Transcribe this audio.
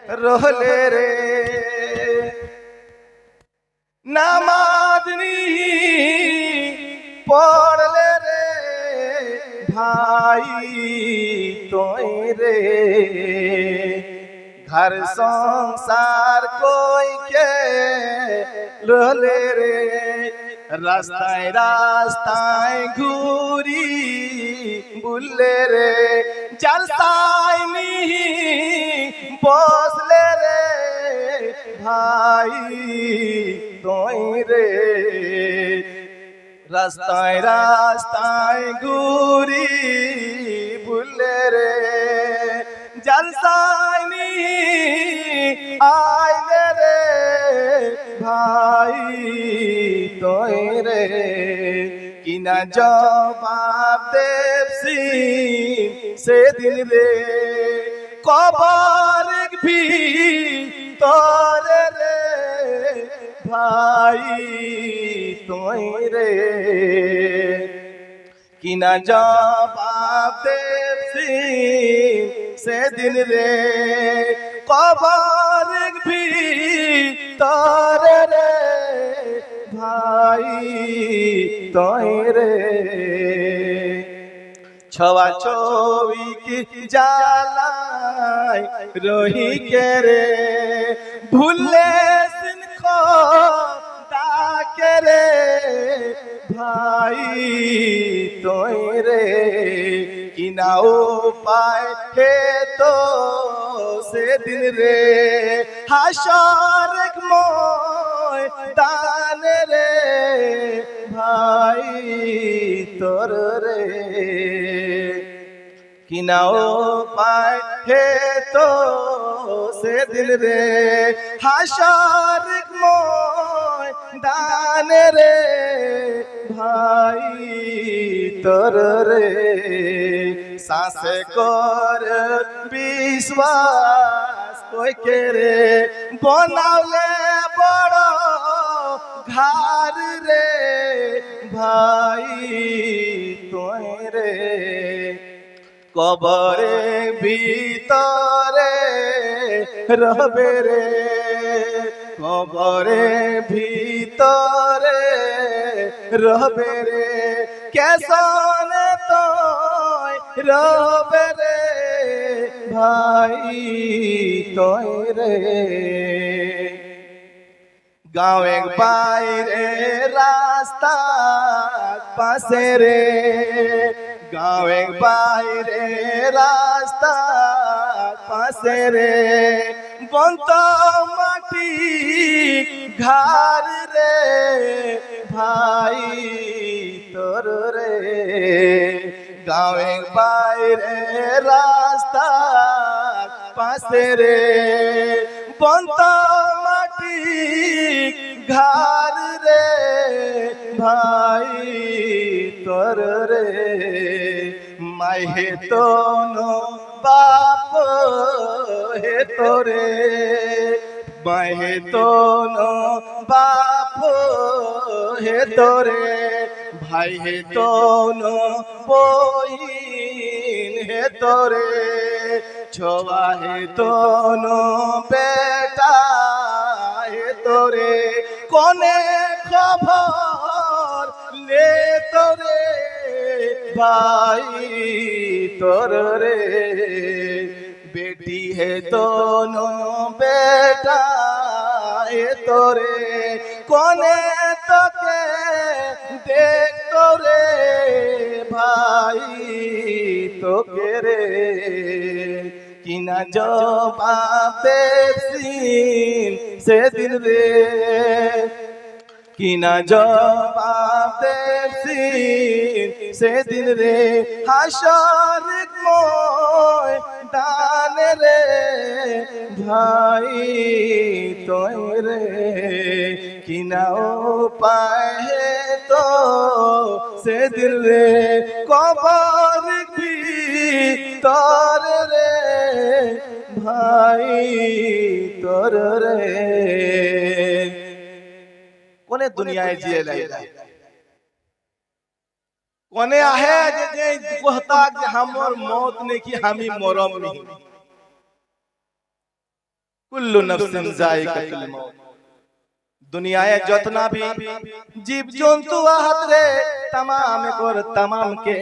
রহলে রে নামাজ নি পড়লে রে ভাই তোই রে घर संसार कोई के রহলে রে রাস্তায় রাস্তায় ঘুরি বুললে রে জলসায় নি বসলে রে ভাই তোই রে রাস্তায় রাস্তায় ঘুরি বুললে রে জলসায় নি আইলে রে ভাই তোই রে কিনা জবাব দেবসি সেদিন রে কবর ভি তোরে রে ভাই তোই রে কিনা জবাব দেবসি সেদিন রে কবর ভি তোরে রে ভাই তোই রে ছওয়া ছবি কি জালাই রহি কে রে ভুলে সিনখ ডাকে রে ভাই তোই রে কিনা উপায় হে তো সেদিন রে হাসর ময়দান রে ভাই তোর রে কিনা উপায় হে তো সেদিন রে হাসর ময়দান রে ভাই তোর রে सांसे कर विश्वास कोई के रे बनावले बड़ो घर रे भाई तोय रे कबरे भीतरे रहबे रे कबरे भीतरे रहबे रे कैसन तो রবে রে ভাই তোই রে গাঁয়ে বাইরে রাস্তা পাশে রে গাঁয়ে বাইরে রাস্তা পাশে রে বন্ত মাটি ঘর রে ভাই তোর রে গাঁয়ে বাইরে রাস্তা পাশে রে বন্ত মাটি ঘর রে ভাই তোর রে মাই হে তোনো বাপ হে তোরে মাই হে তোনো বাপ হে তোরে भाई है दोनो बोइन है तोरे छोवा है दोनो बेटा है तोरे कोने खबर ले तोरे भाई तोर रे बेटी है दोनो बेटा है तोरे कोने तो के देख तोरे भाई तो के रे किना जवाब देबसीन से दिल रे किना जवाब देबसीन से दिल रे हाशर मयदान रे भाई तोय रे किना उपाय तो से दिल रे कबर भी तोर रे भाई तोर रे कोने दुनियाए जिए लाइला कोने आहे जे कहता कि हमर मौत ने कि हामी मरम नहीं कुल्लु नफ्सिन जायकातुल मौत। दुनियाए जतना भी जीव जंतु आहत रे तमाम के